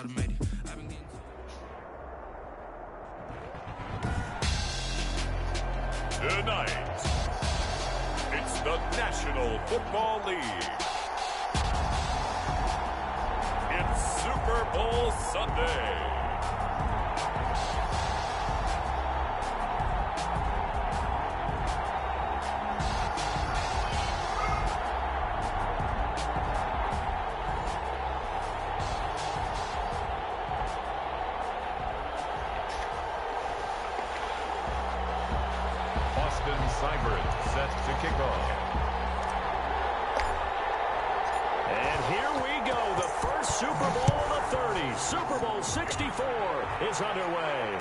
automated. I've been getting... Tonight, it's the National Football League. It's Super Bowl Sunday. Seibert set to kick off. And here we go. The first Super Bowl of the 30s. Super Bowl 64 is underway.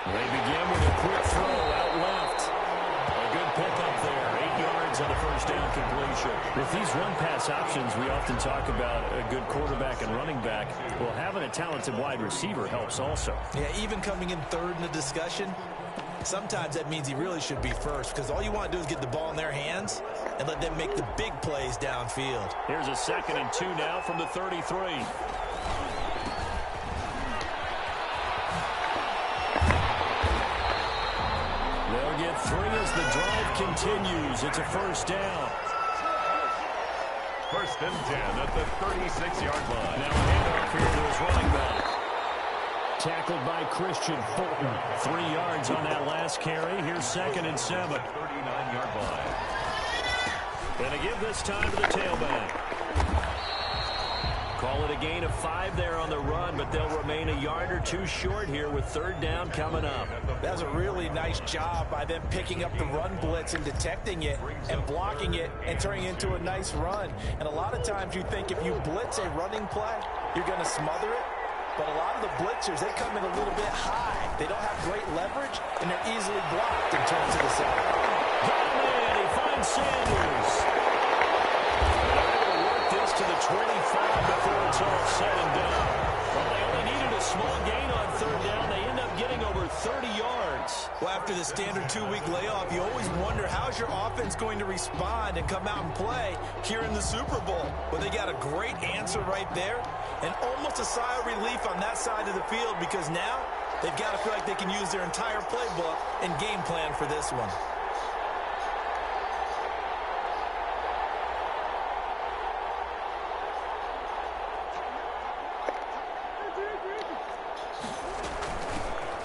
They begin with a quick throw out left. A good pickup there. 8 yards on the first down completion. With these run-pass options, we often talk about a good quarterback and running back. Well, having a talented wide receiver helps also. Yeah, even coming in third in the discussion, sometimes that means he really should be first because all you want to do is get the ball in their hands and let them make the big plays downfield. Here's a 2nd and 2 now from the 33. They'll get 3 as the drive continues. It's a first down. 1st and 10 at the 36-yard line. Now a handoff here to his running back. Tackled by Christian Fulton. 3 yards on that last carry. Here's 2nd and 7. 39-yard line. Going to give this time to the tailback. Call it a gain of 5 there on the run, but they'll remain a yard or 2 short here with 3rd down coming up. That was a really nice job by them picking up the run blitz and detecting it and blocking it and turning it into a nice run. And a lot of times you think if you blitz a running play, you're going to smother it. But a lot of the blitzers, they come in a little bit high. They don't have great leverage, and they're easily blocked and turned to the side. Got him in. He finds Sanders. To the 25 before it's all said and done. Well, they only needed a small gain on 3rd down. They end up getting over 30 yards. Well, after the standard 2-week layoff, you always wonder how's your offense going to respond and come out and play here in the Super Bowl. Well, they got a great answer right there and almost a sigh of relief on that side of the field because now they've got to feel like they can use their entire playbook and game plan for this one.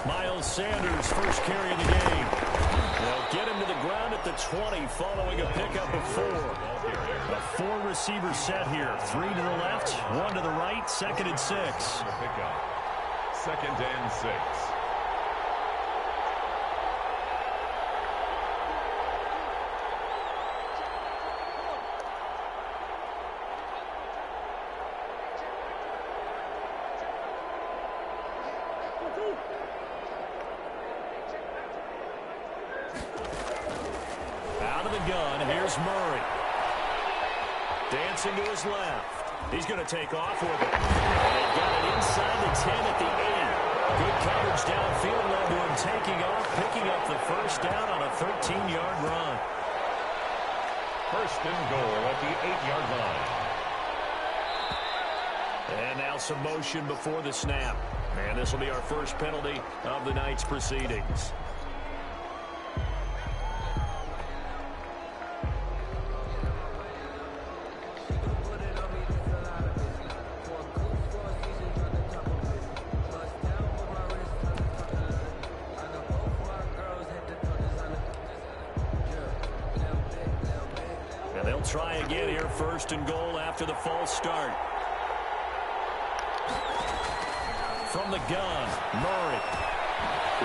Miles Sanders, first carry of the game. They'll get him to the ground at the 20 following a pickup of 4. A 4-receiver set here. 3 to the left, 1 to the right, 2nd and 6. 2nd and 6. Out of the gun, here's Murray. Dancing to his left. He's going to take off with it. They've got it inside the 10 at the 8. Good coverage downfield led to him taking off, picking up the first down on a 13-yard run. 1st and goal at the 8-yard line. And now some motion before the snap. And this will be our first penalty of the night's proceedings. And they'll try again here, 1st and goal after the false start. From the gun, Murray.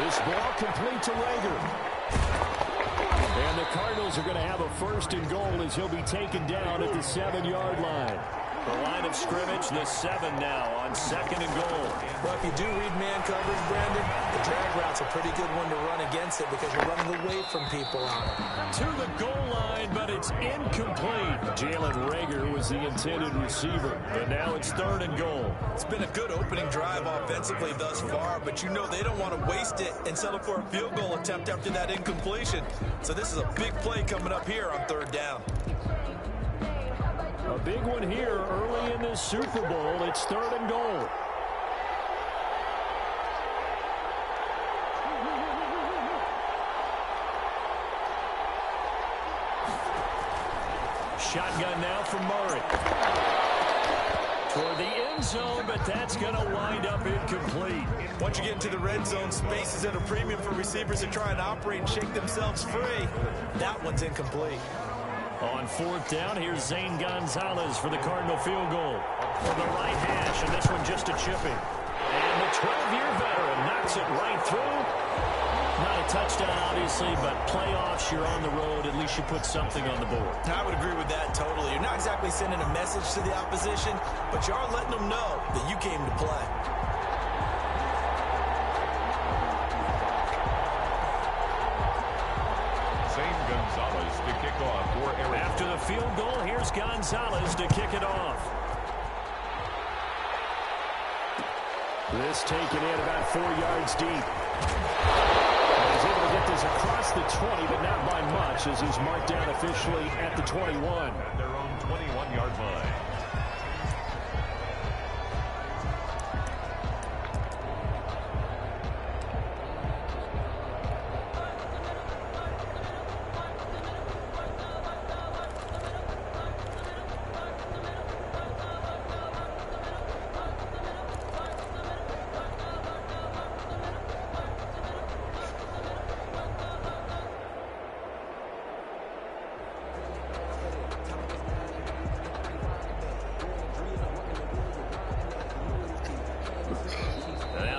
This ball complete to Rager. And the Cardinals are going to have a 1st and goal as he'll be taken down at the 7-yard line. The line of scrimmage, the 7 now on 2nd and goal. Well, if you do read man coverage, Brandon, the drag route's a pretty good one to run against it because you're running away from people on it. To the goal line, but it's incomplete. Jalen Reagor was the intended receiver, but now it's 3rd and goal. It's been a good opening drive offensively thus far, but you know they don't want to waste it and settle for a field goal attempt after that incompletion. So this is a big play coming up here on 3rd down. A big one here early in this Super Bowl. It's 3rd and goal. Shotgun now from Murray. Toward the end zone, but that's going to wind up incomplete. Once you get into the red zone, space is at a premium for receivers to try and operate and shake themselves free. That one's incomplete. On 4th down, here's Zane Gonzalez for the Cardinal field goal. For the right hash, and this one just a chipping. And the 12-year veteran knocks it right through. Not a touchdown, obviously, but playoffs, you're on the road. At least you put something on the board. I would agree with that totally. You're not exactly sending a message to the opposition, but you are letting them know that you came to play. Zane Gonzalez to kick off for Arizona. After the field goal, here's Gonzalez to kick it off. This taken in about 4 yards deep. He's able to get this across the 20, but not by much, as he's marked down officially at the 21. At their own 21-yard line.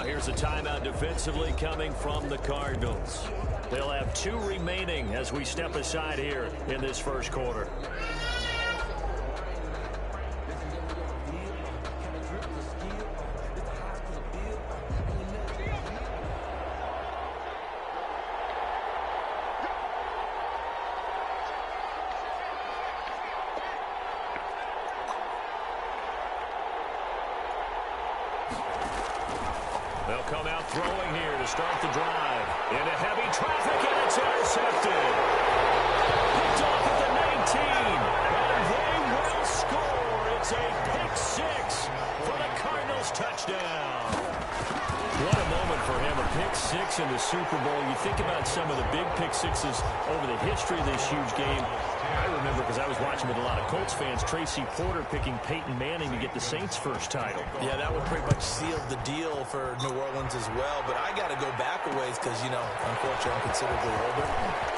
Here's a timeout defensively coming from the Cardinals. They'll have 2 remaining as we step aside here in this first quarter. They'll come out throwing here to start the drive. Into heavy traffic, and it's intercepted. Picked off at the 19, and they will score. It's a pick 6 for the Cardinals touchdown. What a moment for him, a pick 6 in the Super Bowl. You think about some of the big pick 6s over the history of this huge game. I remember, because I was watching with a lot of Colts fans, Tracy Porter picking Peyton Manning to get the Saints' first title. Yeah, that would pretty much seal the deal for New Orleans as well. But I got to go back a ways because, you know, unfortunately, I'm considerably older.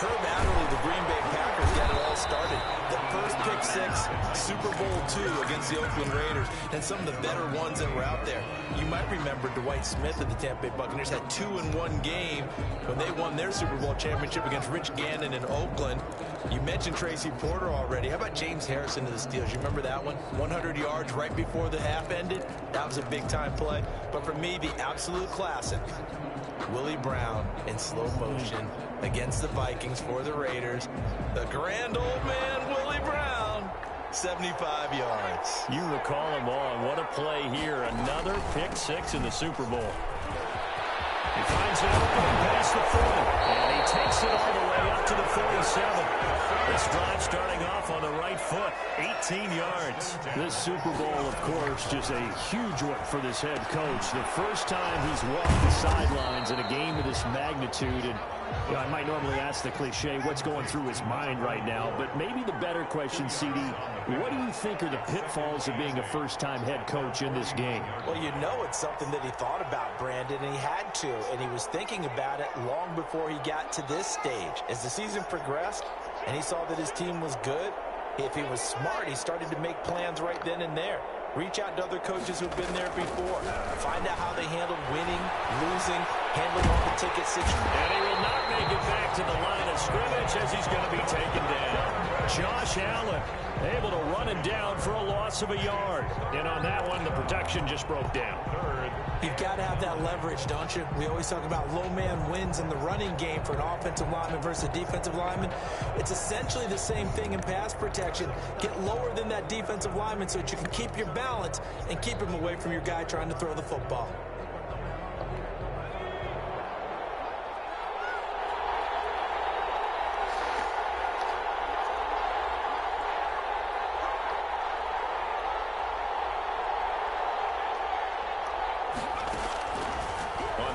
Herb Adderley, the Green Bay Packers, got it all started. The first pick 6, Super Bowl II against the Oakland Raiders, and some of the better ones that were out there. You might remember Dwight Smith of the Tampa Bay Buccaneers had 2 in one game when they won their Super Bowl championship against Rich Gannon in Oakland. You mentioned Tracy Porter already. How about James Harrison to the Steelers? You remember that one? 100 yards right before the half ended. That was a big-time play. But for me, the absolute classic, Willie Brown in slow motion against the Vikings for the Raiders. The grand old man, Willie Brown, 75 yards. You recall him on. What a play here. Another pick 6 in the Super Bowl. He finds it open past the 40, and he takes it all the way up to the 47. This drive starting off on the right foot, 18 yards. This Super Bowl, of course, just a huge one for this head coach. The first time he's walked the sidelines in a game of this magnitude. And you know, I might normally ask the cliche, what's going through his mind right now? But maybe the better question, CD, what do you think are the pitfalls of being a first-time head coach in this game? Well, you know it's something that he thought about, Brandon, and he had to. And he was thinking about it long before he got to this stage. As the season progressed and he saw that his team was good, if he was smart, he started to make plans right then and there. Reach out to other coaches who've been there before. Find out how they handled winning, losing, handling all the ticket situation. And he will not make it back to the line of scrimmage as he's going to be taken down. Josh Allen Able to run him down for a loss of a yard. And on that one, the protection just broke down. You've got to have that leverage, don't you? We always talk about low man wins in the running game for an offensive lineman versus a defensive lineman. It's essentially the same thing in pass protection. Get lower than that defensive lineman so that you can keep your balance and keep him away from your guy trying to throw the football.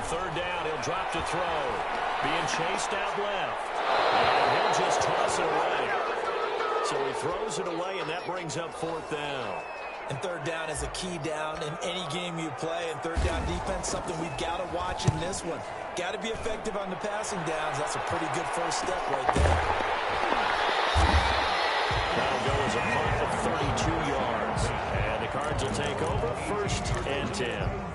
Third down, he'll drop to throw. Being chased out left. And he'll just toss it away. So he throws it away, and that brings up fourth down. And third down is a key down in any game you play. And third down defense, something we've got to watch in this one. Got to be effective on the passing downs. That's a pretty good first step right there. That'll go as a punt of 32 yards. And the Cards will take over first and 10.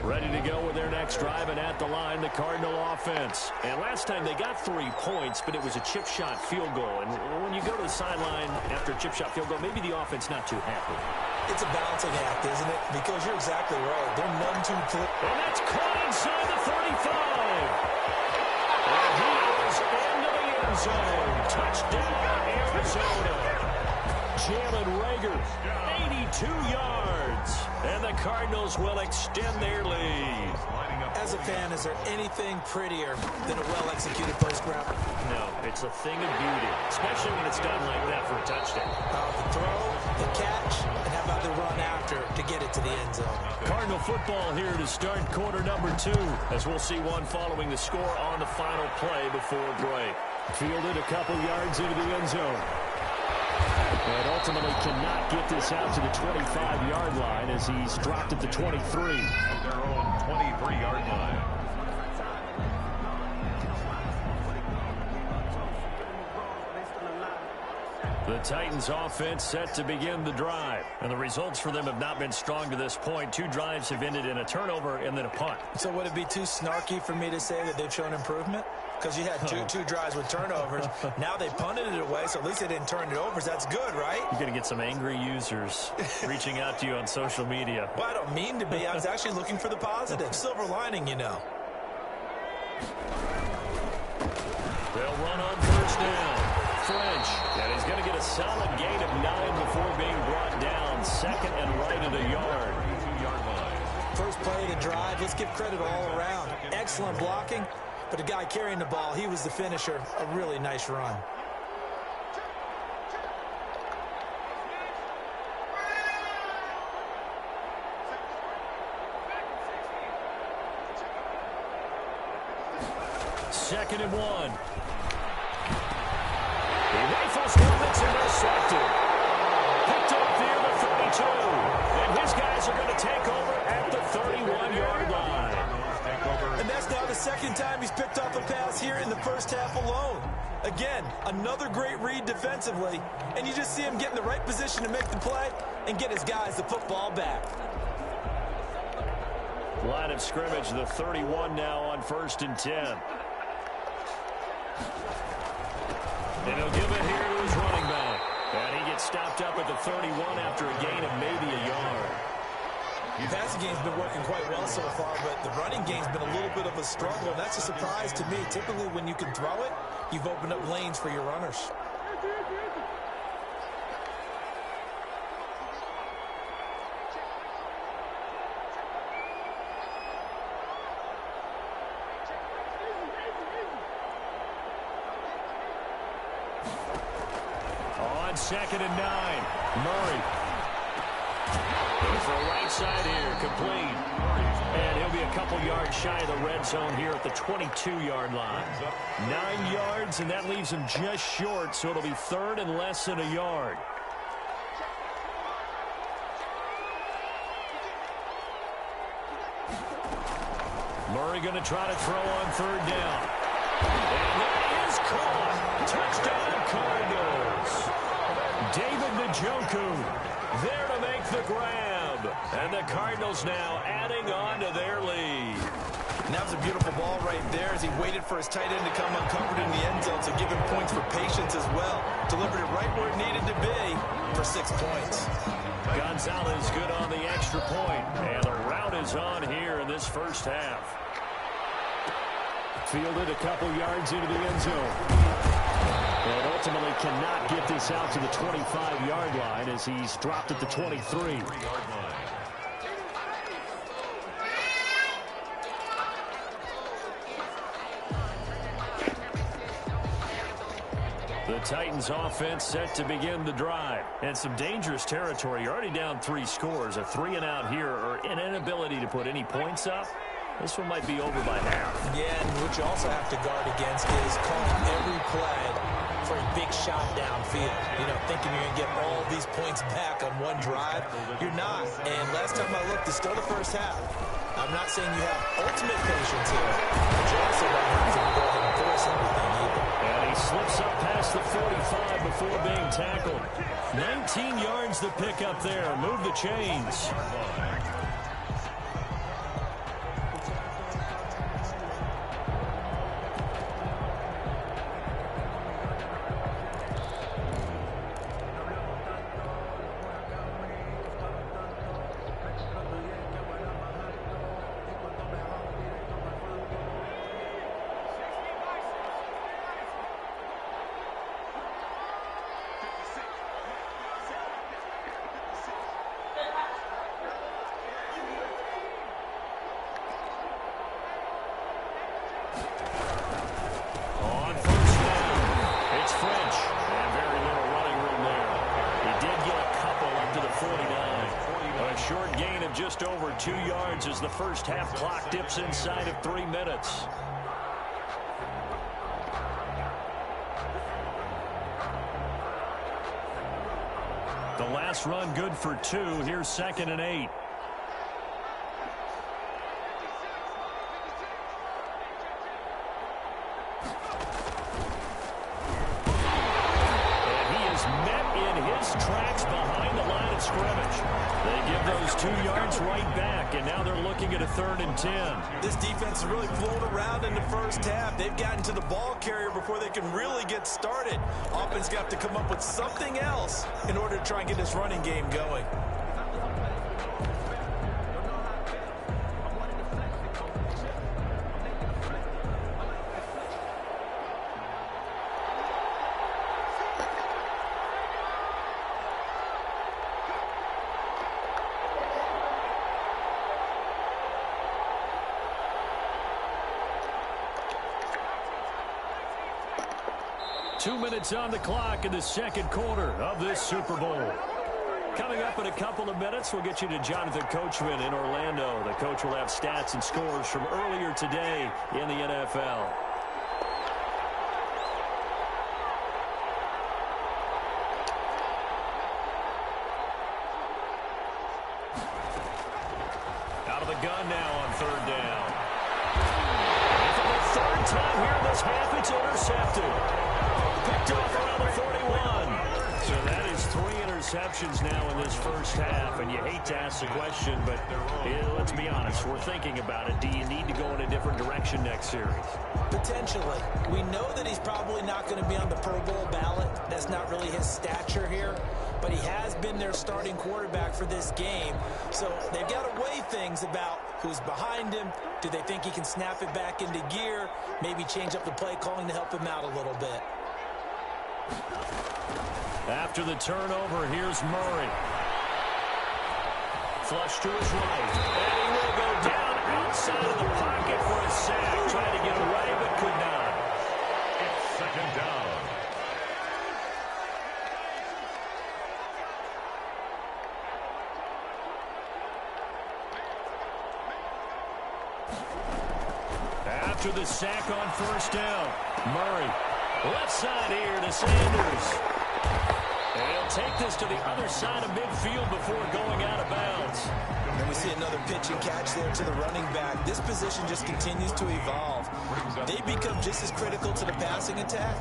Ready to go with their next drive, and at the line, the Cardinal offense. And last time they got 3 points, but it was a chip shot field goal. And when you go to the sideline after a chip shot field goal, maybe the offense not too happy. It's a balancing act, isn't it? Because you're exactly right. They're none too clear. And that's caught inside the 35. And he is into the end zone. Touchdown, Arizona. Jalen Reagor, 82 yards. And the Cardinals will extend their lead. As a fan, is there anything prettier than a well-executed post route? No, it's a thing of beauty, especially when it's done like that for a touchdown. The throw, the catch, and how about the run after to get it to the end zone? Cardinal football here to start quarter number 2, as we'll see one following the score on the final play before break. Fielded a couple yards into the end zone. And ultimately cannot get this out to the 25-yard line as he's dropped at the 23. Their own 23-yard line. The Titans offense set to begin the drive. And the results for them have not been strong to this point. 2 drives have ended in a turnover and then a punt. So would it be too snarky for me to say that they've shown improvement? Because you had two drives with turnovers. Now they punted it away, so at least they didn't turn it over. So that's good, right? You're going to get some angry users reaching out to you on social media. Well, I don't mean to be. I was actually looking for the positive. Silver lining, you know. They'll run on first down. French, and he's going to get a solid gain of 9 before being brought down. Second and right at a yard. 2-yard line. First play of the drive. Let's give credit all around. Excellent blocking. But the guy carrying the ball, he was the finisher. A really nice run. Second and 1. He rifles one that's intercepted. Picked up near the 32. And his guys are going to take over at the 31-yard line. And that's now the second time he's picked off a pass here in the first half alone. Again, another great read defensively. And you just see him get in the right position to make the play and get his guys the football back. Line of scrimmage, the 31 now on first and 10. And he'll give it here to his running back. And he gets stopped up at the 31 after a gain of maybe a yard. The passing game's been working quite well so far, but the running game's been a little bit of a struggle, and that's a surprise to me. Typically, when you can throw it, you've opened up lanes for your runners. On second and 9, Murray. Goes for a right side here, complete. And he'll be a couple yards shy of the red zone here at the 22-yard line. 9 yards, and that leaves him just short, so it'll be third and less than a yard. Murray going to try to throw on third down. And that is caught. Touchdown, Cardinals. David Njoku there to make the grab. And the Cardinals now adding on to their lead. And that was a beautiful ball right there as he waited for his tight end to come uncovered in the end zone, so give him points for patience as well. Delivered it right where it needed to be for 6 points. Gonzalez good on the extra point, and the route is on here in this first half. Fielded a couple yards into the end zone. And ultimately cannot get this out to the 25-yard line as he's dropped at the 23. The Titans offense set to begin the drive. And some dangerous territory. You're already down 3 scores. A 3-and-out here or an inability to put any points up. This one might be over by half. Yeah, and what you also have to guard against is calling every play for a big shot downfield. You know, thinking you're going to get all these points back on one drive. You're not. And last time I looked, it's still the first half. I'm not saying you have ultimate patience here, but you also don't have to go ahead and force everything either. And he slips up past the 45 before being tackled. 19 yards to pick up there. Move the chains. Just over 2 yards as the first half clock dips inside of 3 minutes. The last run good for 2. Here's 2nd and 8. And he is met in his tracks behind the line of scrimmage. They give those 2 yards right back, and now they're looking at a 3rd and 10. This defense has really flown around in the first half. They've gotten to the ball carrier before they can really get started. Offense got to come up with something else in order to try and get this running game going. Two minutes on the clock in the second quarter of this Super Bowl. Coming up in a couple of minutes, we'll get you to Jonathan Coachman in Orlando. The coach will have stats and scores from earlier today in the NFL. Out of the gun now on 3rd down. And for the 3rd time here in this half, it's intercepted. Picked off around the 41. So that is 3 interceptions now in this first half. And you hate to ask the question, but let's be honest. We're thinking about it. Do you need to go in a different direction next series? Potentially. We know that he's probably not going to be on the Pro Bowl ballot. That's not really his stature here. But he has been their starting quarterback for this game. So they've got to weigh things about who's behind him. Do they think he can snap it back into gear? Maybe change up the play calling to help him out a little bit. After the turnover, here's Murray. Flush to his right. And he will go down outside of the pocket for a sack. Trying to get away, but could not. It's 2nd down. After the sack on 1st down, Murray. Left side here to Sanders. And he'll take this to the other side of midfield before going out of bounds. And we see another pitch and catch there to the running back. This position just continues to evolve. They become just as critical to the passing attack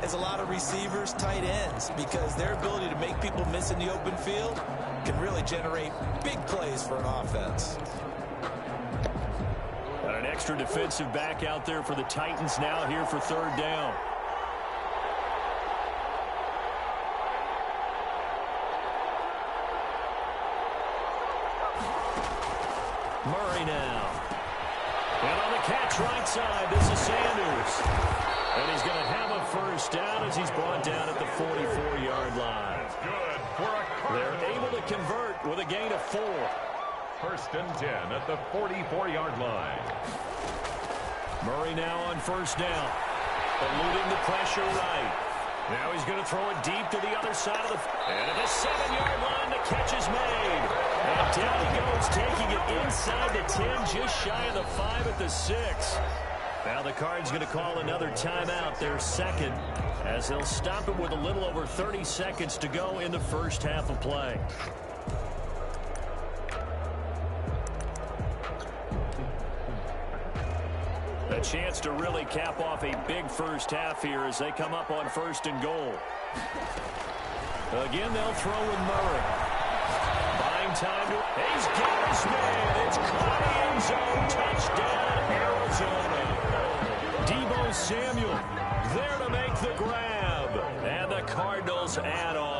is a lot of receivers, tight ends, because their ability to make people miss in the open field can really generate big plays for an offense. Got an extra defensive back out there for the Titans now here for third down. Murray now. And on the catch right side, this is Sanders. And he's going to have a first down as he's brought down at the 44-yard line. Good for a They're able to convert with a gain of 4. First and 10 at the 44-yard line. Murray now on first down. Eluding the pressure right. Now he's going to throw it deep to the other side of the... And at the 7-yard line, the catch is made. And down he goes, taking it inside the 10, just shy of the 5 at the 6. Now the Cards going to call another timeout, their second, as they'll stop it with a little over 30 seconds to go in the first half of play. A chance to really cap off a big first half here as they come up on first and goal. Again, they'll throw with Murray. Buying time to... He's got his man. It's caught in the end zone. Touchdown, Arizona. Deebo Samuel there to make the grab. And the Cardinals add on.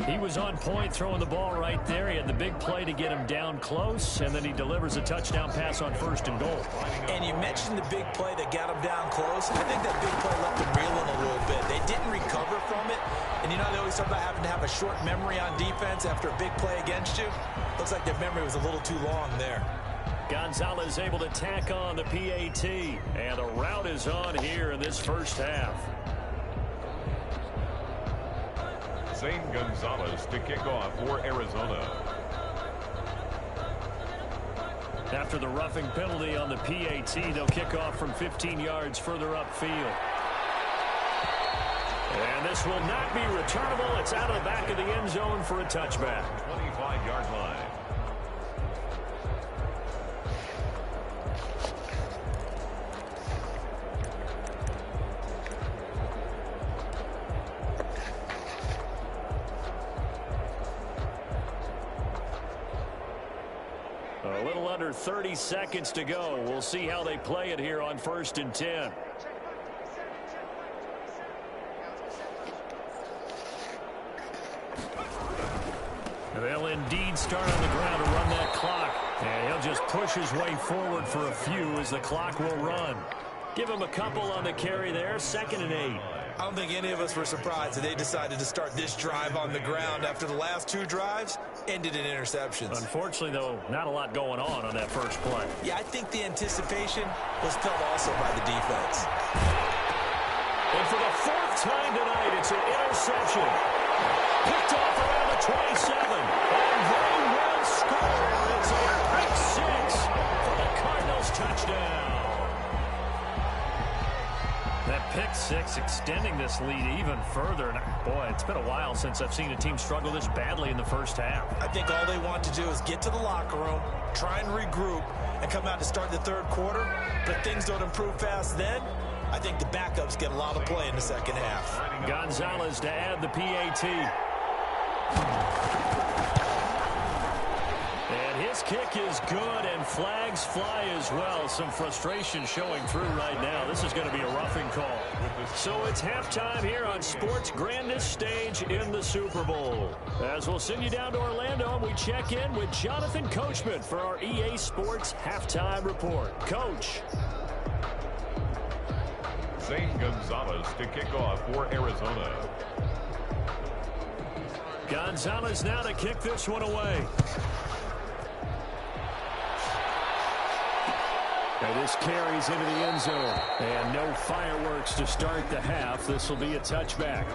He was on point throwing the ball right there. He had the big play to get him down close, and then he delivers a touchdown pass on first and goal. And you mentioned the big play that got him down close. I think that big play left him reeling a little bit. They didn't recover from it. And you know, they always talk about having to have a short memory on defense after a big play against you. Looks like their memory was a little too long there. Gonzalez able to tack on the PAT, and the route is on here in this first half. Zane Gonzalez to kick off for Arizona. After the roughing penalty on the PAT, they'll kick off from 15 yards further upfield. And this will not be returnable. It's out of the back of the end zone for a touchback. 25-yard line. A little under 30 seconds to go. We'll see how they play it here on first and 10. They'll indeed start on the ground to run that clock. And he'll just push his way forward for a few as the clock will run. Give him a couple on the carry there. 2nd and 8. I don't think any of us were surprised that they decided to start this drive on the ground after the last 2 drives ended in interceptions. Unfortunately, though, not a lot going on that first play. Yeah, I think the anticipation was felt also by the defense. And for the 4th time tonight, it's an interception. Picked off around the 27. And they will score. It's a pick 6 for the Cardinals touchdown. That pick 6 extending this lead even further. And boy, it's been a while since I've seen a team struggle this badly in the first half. I think all they want to do is get to the locker room, try and regroup, and come out to start the 3rd quarter. But if things don't improve fast then, I think the backups get a lot of play in the 2nd half. Gonzalez to add the PAT. And his kick is good, and flags fly as well. Some frustration showing through right now. This is going to be a roughing call. So it's halftime here on sports' grandest stage in the Super Bowl. As we'll send you down to Orlando, and we check in with Jonathan Coachman for our EA Sports Halftime Report. Coach. Zane Gonzalez to kick off for Arizona. Gonzalez now to kick this one away. Now this carries into the end zone. And no fireworks to start the half. This will be a touchback.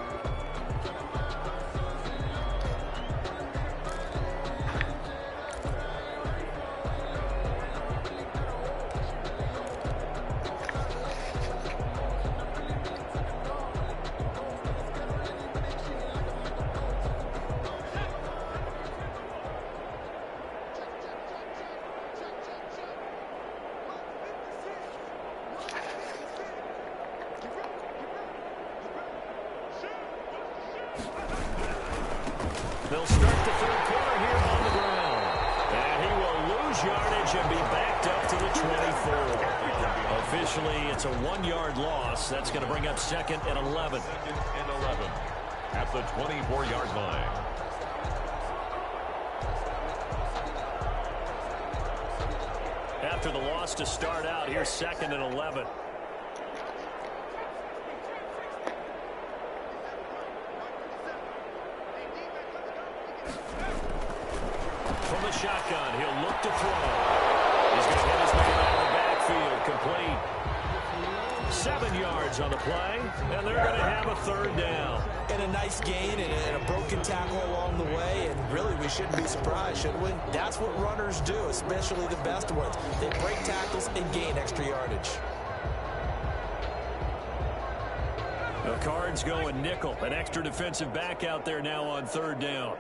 They'll start the third quarter here on the ground. And he will lose yardage and be backed up to the 24. Officially, it's a 1-yard loss. That's going to bring up 2nd and 11. 2nd and 11 at the 24-yard line. After the loss to start out, here's 2nd and 11. From the shotgun, he'll look to throw. He's going to hit his man out of the backfield, complete. 7 yards on the play, and they're going to have a 3rd down. And a nice gain and a broken tackle along the way, and really we shouldn't be surprised, should we? That's what runners do, especially the best ones. They break tackles and gain extra yardage. The Cards going nickel, an extra defensive back out there now on 3rd down.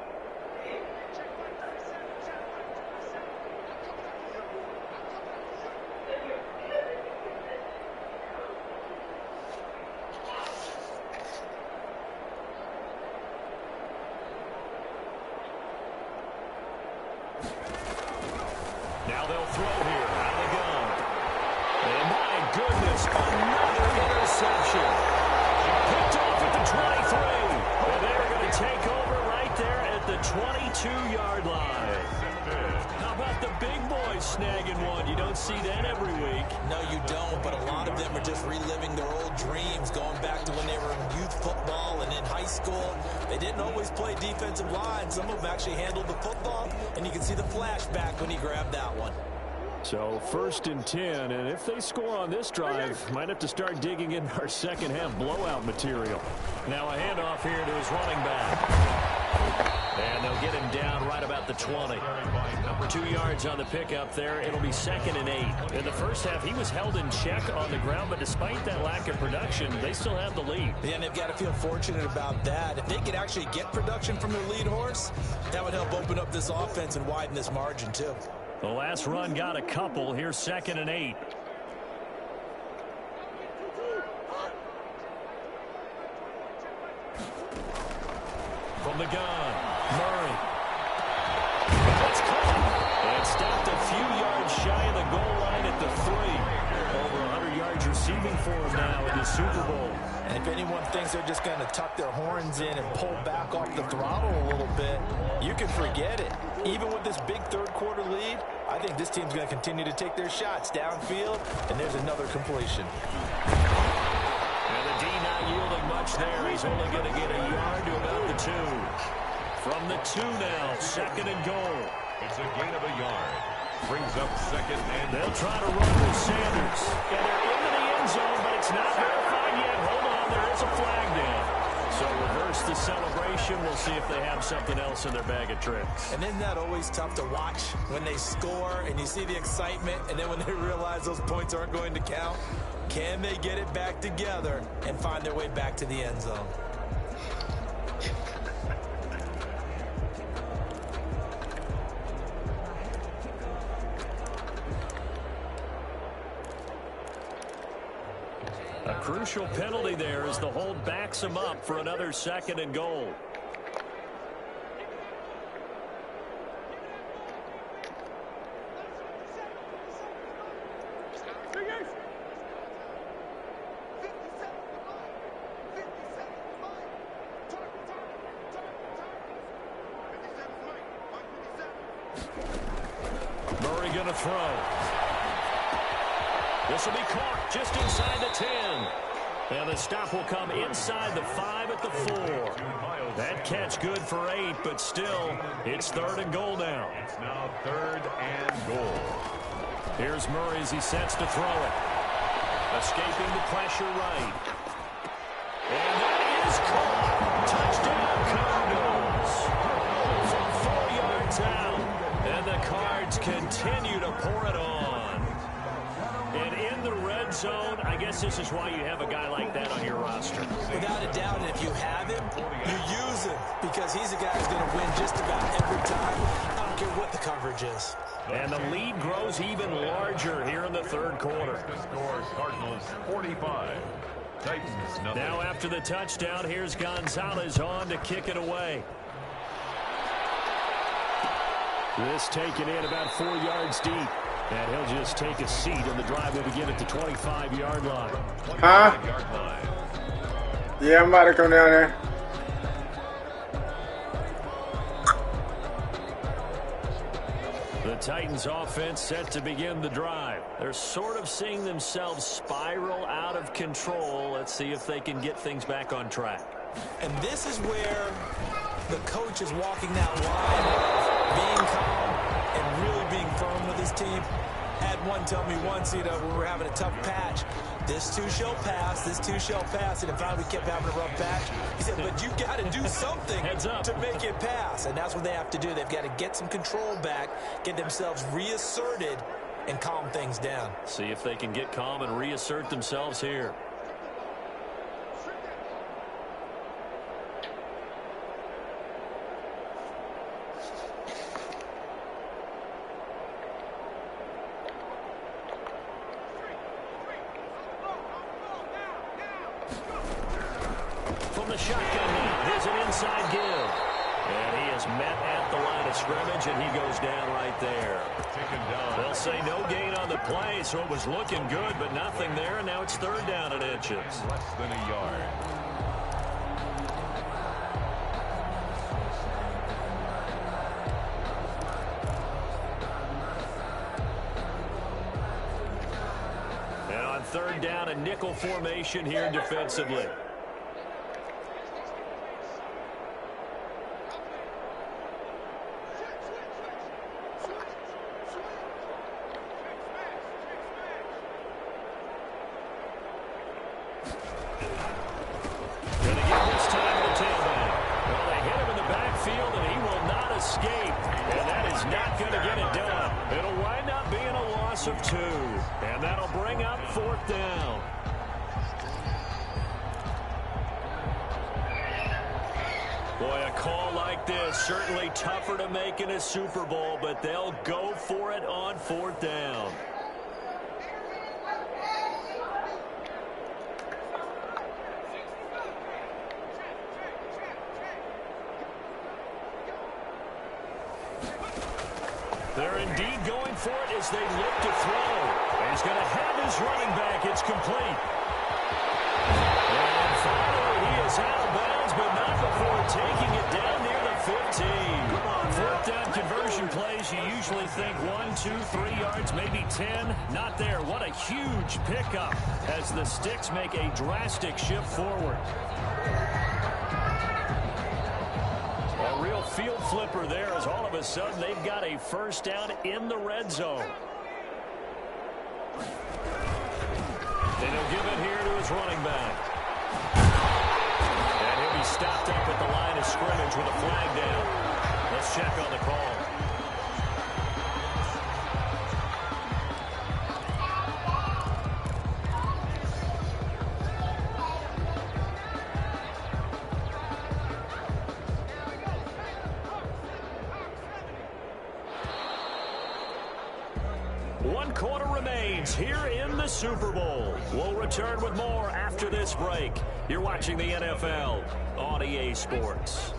Now they'll throw here out of the gun. And my goodness, another interception. Picked off at the 23. And they're going to take over right there at the 22-yard line. How about the big boys snagging one? You don't see that every week. No, you don't, but a lot of them are just reliving their old dreams, going back to when they were in youth football and in high school. They didn't always play defensive line. Some of them actually handled the football, and you can see the flashback when he grabbed that one. So 1st and 10, and if they score on this drive, might have to start digging in our second-half blowout material. Now a handoff here to his running back. And they'll get him down right about the 20. 2 yards on the pickup there. It'll be 2nd and 8. In the first half, he was held in check on the ground, but despite that lack of production, they still have the lead. Yeah, and they've got to feel fortunate about that. If they could actually get production from their lead horse, that would help open up this offense and widen this margin, too. The last run got a couple. Here's 2nd and 8. From the gun, Murray. That's caught. And stopped a few yards shy of the goal line at the 3. Over 100 yards receiving for him now in the Super Bowl. And if anyone thinks they're just going to tuck their horns in and pull back off the throttle a little bit, you can forget it. Even with this big third-quarter lead, I think this team's going to continue to take their shots downfield, and there's another completion. And the D not yielding much there. He's only going to get a yard to about the 2. From the 2 now, 2nd and goal. It's a gain of a yard. Brings up 2nd and... They'll try to run with Sanders. And they're into the end zone, but it's not verified yet. Hold on, there is a flag down. So reverse the celebration. We'll see if they have something else in their bag of tricks. And isn't that always tough to watch when they score and you see the excitement, and then when they realize those points aren't going to count? Can they get it back together and find their way back to the end zone? A crucial penalty there as the hold backs him up for another 2nd and goal. Murray going to throw. This will be caught just inside the 10. And the stop will come inside the 5 at the 4. That catch good for 8, but still, it's 3rd and goal now. It's now 3rd and goal. Here's Murray as he sets to throw it. Escaping the pressure right. And that is caught. Touchdown, Cardinals. From 4 yards out. And the Cards continue to pour it on. And in the red zone, I guess this is why you have a guy like that on your roster. Without a doubt, and if you have him, you use him, because he's a guy who's going to win just about every time. I don't care what the coverage is. And the lead grows even larger here in the 3rd quarter. The score, Cardinals 45. Titans nothing. Now after the touchdown, here's Gonzalez on to kick it away. This taken in about 4 yards deep. And he'll just take a seat, and the drive will begin at the 25-yard line. Huh? Yeah, I'm about to come down there. The Titans offense set to begin the drive. They're sort of seeing themselves spiral out of control. Let's see if they can get things back on track. And this is where the coach is walking that line of being calm and really being firm with his team. Had one tell me once, when we were having a tough patch, this too shall pass, this too shall pass, and finally we kept having a rough patch. He said, but you got to do something to make it pass, and that's what they have to do. They've got to get some control back, get themselves reasserted, and calm things down. See if they can get calm and reassert themselves here. From the shotgun now, here's an inside give. And he is met at the line of scrimmage, and he goes down right there. They'll say no gain on the play, so it was looking good, but nothing there, and now it's third down and inches. Less than a yard. And on third down, a nickel formation here defensively. Of 2, and that'll bring up fourth down. Boy, a call like this, certainly tougher to make in a Super Bowl, but they'll go for it on fourth down. They're indeed going for it as they look to throw. And he's going to have his running back. It's complete. And finally, he is out of bounds, but not before taking it down near the 15. Fourth down conversion plays, you usually think 1, 2, 3 yards, maybe 10. Not there. What a huge pickup as the Sticks make a drastic shift forward. A real field flipper there as all of a sudden they've got a first down in the red zone. And he'll give it here to his running back. And he'll be stopped up at the line of scrimmage with a flag down. Let's check on the call. One quarter remains here in the Super Bowl. We'll return with more after this break. You're watching the NFL on EA Sports.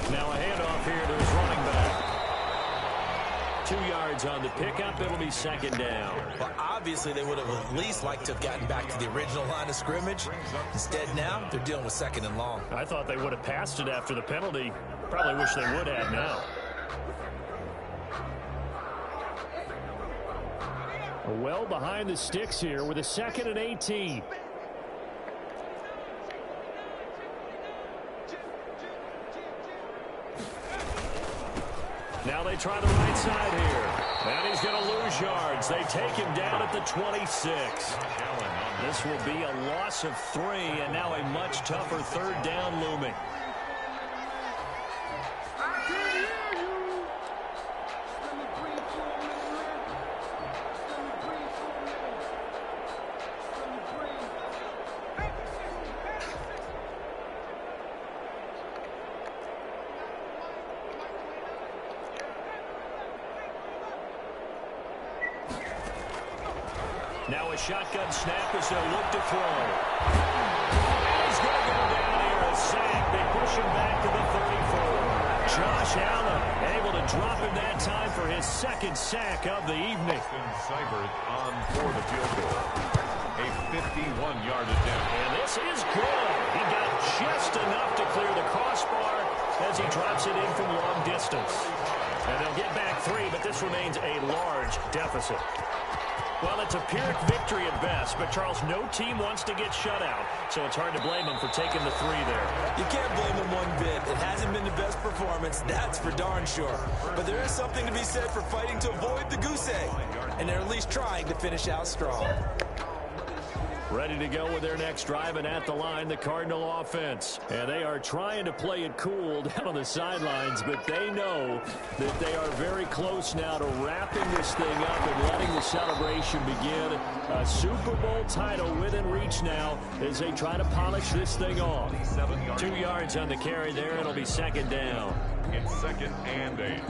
Now a handoff here to his running back. 2 yards on the pickup. It'll be second down. Well, obviously they would have at least liked to have gotten back to the original line of scrimmage. Instead now, they're dealing with second and long. I thought they would have passed it after the penalty. Probably wish they would have now. Well behind the sticks here with a 2nd and 18. Now they try the right side here. And he's going to lose yards. They take him down at the 26. This will be a loss of 3, and now a much tougher third down looming. Now a shotgun snap as they'll look to throw. And he's going to go down here, a sack. They push him back to the 34. Josh Allen able to drop him that time for his second sack of the evening. Seibert on for the field goal. A 51-yard attempt. And this is good. He got just enough to clear the crossbar as he drops it in from long distance. And they'll get back 3, but this remains a large deficit. Well, it's a Pyrrhic victory at best, but, Charles, no team wants to get shut out, so it's hard to blame them for taking the 3 there. You can't blame them one bit. It hasn't been the best performance, that's for darn sure. But there is something to be said for fighting to avoid the goose egg, and they're at least trying to finish out strong. Ready to go with their next drive, and at the line, the Cardinal offense. And they are trying to play it cool down on the sidelines, but they know that they are very close now to wrapping this thing up and letting the celebration begin. A Super Bowl title within reach now as they try to polish this thing off. 2 yards on the carry there. It'll be second down. It's 2nd and 8.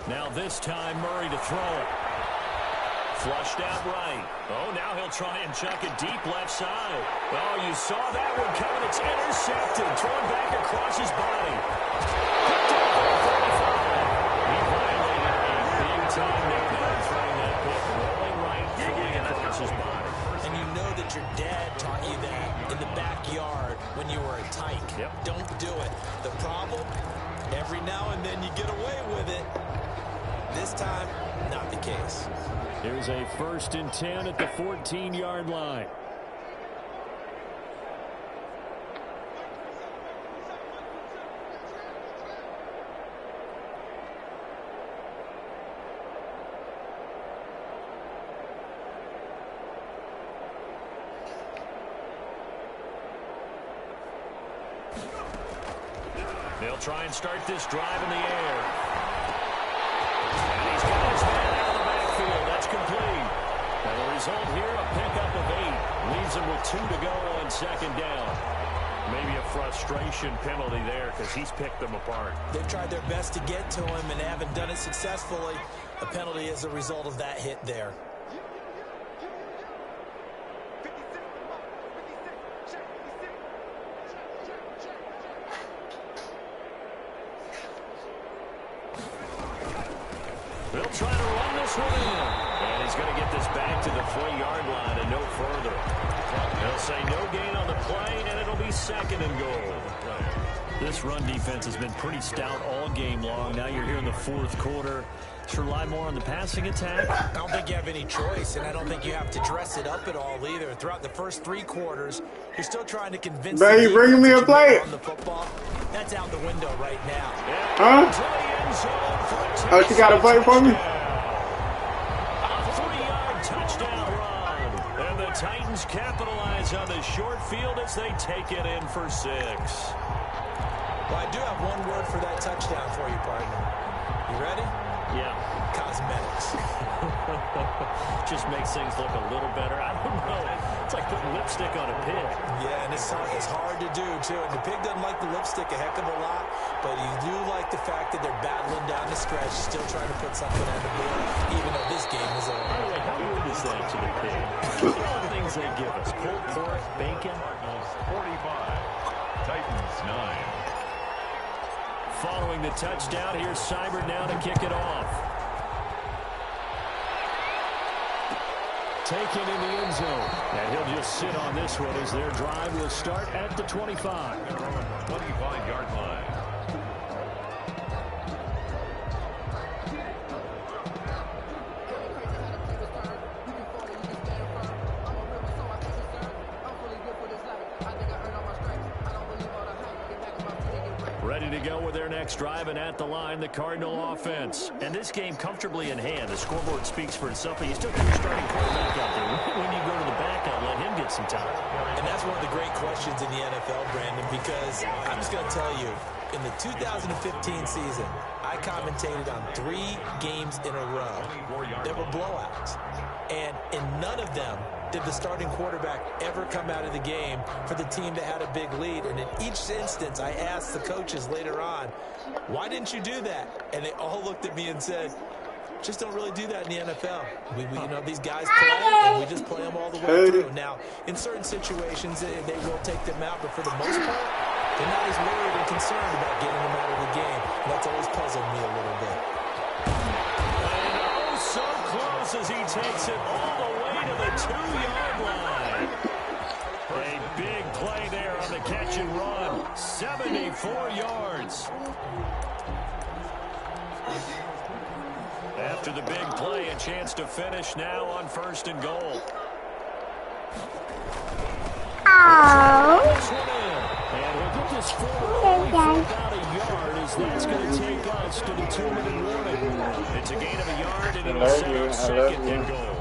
Now this time, Murray to throw it. Flushed out right. Oh, now he'll try and chuck it deep left side. Oh, you saw that one coming. It's intercepted. Thrown back across his body. Picked up at 35. He violated a big-time nickname, throwing that pick. Rolling right, flying across his body. And you know that your dad taught you that in the backyard when you were a tyke. Yep. Don't do it. The problem, every now and then you get away with it. This time, not the case. Here's a 1st and 10 at the 14-yard line. They'll try and start this drive in the air. And he's got his man out of the backfield. That's complete. And the result here, a pickup of 8. Leaves him with 2 to go on second down. Maybe a frustration penalty there because he's picked them apart. They've tried their best to get to him and haven't done it successfully. A penalty is a result of that hit there. They'll try to run this one in. And he's going to get this back to the 3-yard line and no further. They'll say no gain on the play, and it'll be 2nd and goal. This run defense has been pretty stout all game long. Now you're here in the 4th quarter. To rely more on the passing attack? I don't think you have any choice, and I don't think you have to dress it up at all either. Throughout the first 3 quarters, you're still trying to convince Baby, the bring me a plate. on the football. That's out the window right now. Huh? Oh, she got a plate for me? A 3-yard touchdown run. And the Titans capitalize on the short field as they take it in for 6. Well, I do have one word for that touchdown for you, partner. You ready? Yeah. Cosmetics. Just makes things look a little better. I don't know. It's like putting lipstick on a pig. Yeah, and it's hard to do, too. And the pig doesn't like the lipstick a heck of a lot, but you do like the fact that they're battling down the stretch, still trying to put something on the board, even though this game is over. By the way, how good is that to the pig? All the things they give us. Pulled pork, bacon. 45. Titans 9. Following the touchdown, here's Seibert now to kick it off. Taken in the end zone. And he'll just sit on this one as their drive will start at the 25. 25-yard line. Ready to go with their next drive, and at the line, the Cardinal offense. And this game comfortably in hand. The scoreboard speaks for itself, but you still got your starting quarterback out there. When you go to the backup, let him get take some time. And that's one of the great questions in the NFL, Brandon, because I'm just going to tell you, in the 2015 season, I commentated on 3 games in a row. There were blowouts. And in none of them did the starting quarterback ever come out of the game for the team that had a big lead. And in each instance, I asked the coaches later on, why didn't you do that? And they all looked at me and said, just don't really do that in the NFL. We these guys play, and we just play them all the way through. Now, in certain situations, they will take them out, but for the most part, they're not as worried and concerned about getting them out of the game. And that's always puzzled me a little bit. And oh, so close as he takes it all the way to the 2-yard line. A big play there on the catch and run. 74 yards. After the big play, a chance to finish now on 1st and goal. This one in. And we'll get this forward only for about a yard, as that's going to take us to the 2-minute warning. It's a gain of a yard, and it'll set up 2nd and goal.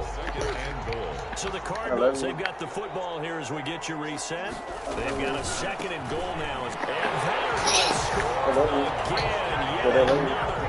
So the Cardinals, they've got the football here as we get you reset. They've got a 2nd and goal now. And they're going to score again. Yet another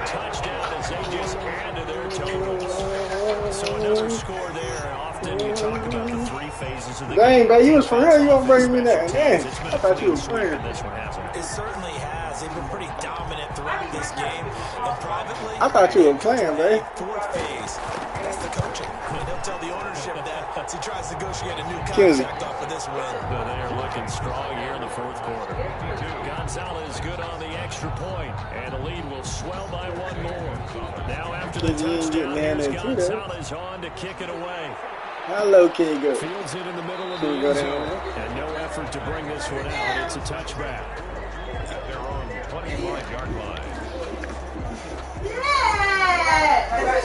touchdown as they just add to their totals. So another score there. Often you talk about the 3 phases of the game. Dang, but you was for real. You gonna bring me that? Dang, I thought you was playing. This one hasn't. It certainly has. They've been pretty dominant throughout this game. And privately, I thought you were playing, man. 4th phase. That's the coaching. They'll tell the ownership that as he tries to negotiate a new contract off of this win. They're looking strong here in the 4th quarter. Gonzalez good on the extra point, and the lead will swell by 1 more. Now after the touchdown, here's Gonzalez on to kick it away. How low can you go? Fields it in the middle of the end zone, and no effort to bring this one out. It's a touchback. They're on the 25-yard line.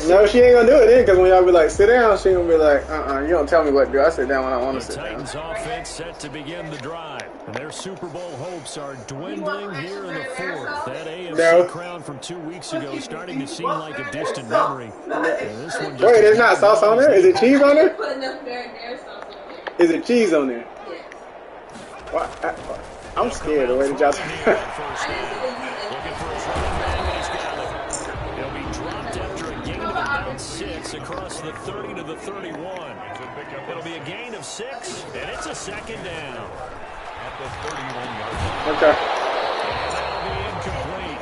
No, she ain't gonna do it then, because when y'all be like, sit down, she gonna be like, you don't tell me what to do. I sit down when I want to sit down. Titans offense set to begin the drive, and their Super Bowl hopes are dwindling here in the 4th. That AFC crown from 2 weeks ago starting to seem like a distant memory. This one just wait, there's not sauce on there? Is it cheese on there? Is it cheese on there? What? I'm scared the way that y'all looking for his running back, and he's got it. He'll be dropped after a gain of about 6 across the 30 to the 31. It'll be a gain of 6, and it's a 2nd down. At the 31-yard line. Okay. And that'll be incomplete.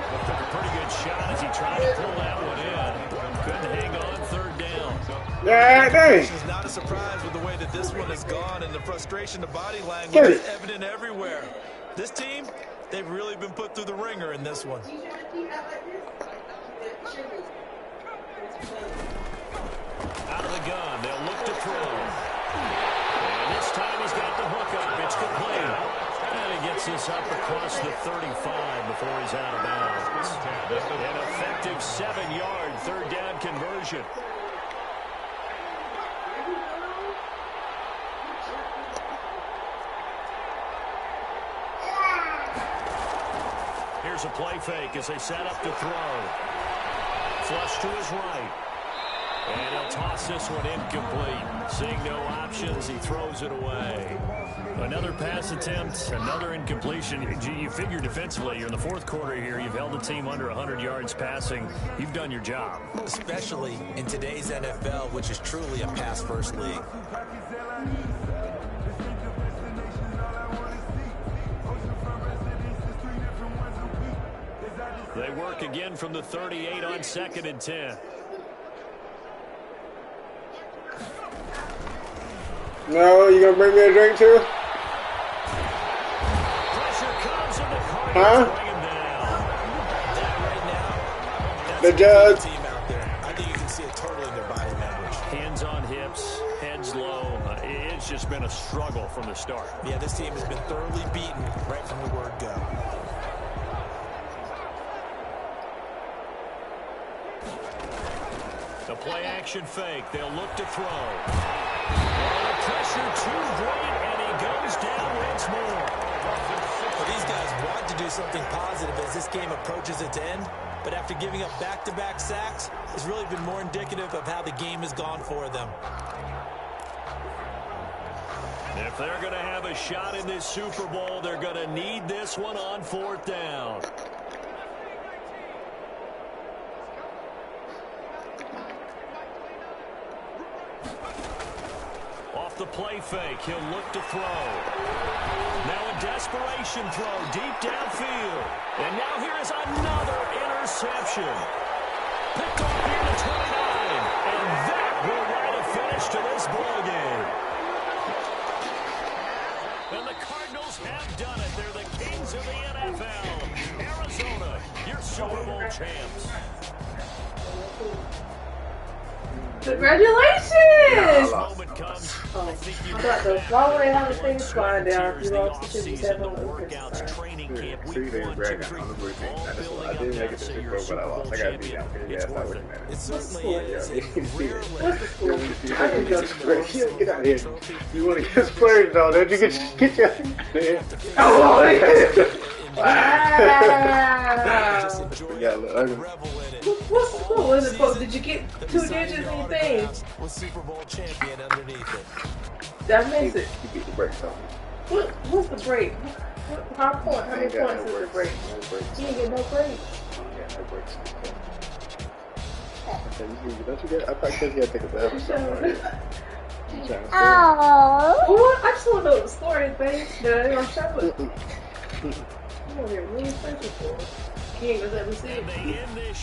But took a pretty good shot as he tried to pull that one in. Couldn't hang on 3rd down. Yeah, dang. It's not a surprise with the way that this one has gone, and the frustration, the body language is evident everywhere. This team, they've really been put through the ringer in this one. Out of the gun, they'll look to throw. And this time he's got the hook up. It's complete. And he gets this up across the 35 before he's out of bounds. An effective 7-yard 3rd down conversion. Here's a play fake as they set up to throw. Flush to his right. And he'll toss this one incomplete. Seeing no options, he throws it away. Another pass attempt, another incompletion. You figure defensively, you're in the 4th quarter here. You've held the team under 100 yards passing. You've done your job. Especially in today's NFL, which is truly a pass-first league. They work again from the 38 on 2nd and 10. No, you gonna bring me a drink too? Pressure comes and the Cardinals Huh? bring him down. Right now, that's The a judge. good team out there. I think you can see it totally in their body language. Hands on hips, heads low. It's just been a struggle from the start. Yeah, this team has been thoroughly beaten right from the word go. The play action fake. They'll look to throw. And the pressure too great, and he goes down once more. Well, these guys want to do something positive as this game approaches its end, but after giving up back-to-back sacks, it's really been more indicative of how the game has gone for them. If they're going to have a shot in this Super Bowl, they're going to need this one on 4th down. Off the play fake, he'll look to throw. Now a desperation throw deep downfield. And now here is another interception. Picked off near the 29. And that will write a finish to this ball game. And the Cardinals have done it. They're the kings of the NFL. Arizona, your Super Bowl champs. Congratulations! Moment comes. I think you got the wrong way how the things flying down. You lost the 57 on the workouts, training camp, week 1, 2, 3, all building I didn't make it to the Super Bowl, but I lost. I got to be down here. Yeah, stop looking at it. It certainly is. What's the score? I can go to Get out of here. You want to get splurged on, don't you? Get your man. Oh, yeah. What's the score? Was it both? Did you get 2 digits in your thing? With Super Bowl champion underneath it. That makes it. You beat the brakes on me. What's the break? How many points is the break? You didn't get no break. Yeah, no brakes. Don't you get? I thought you got to take a bath. Oh. I just want to know the score is, babe. They're going to show it. I'm going to get really special for it. He ain't going to let me see it.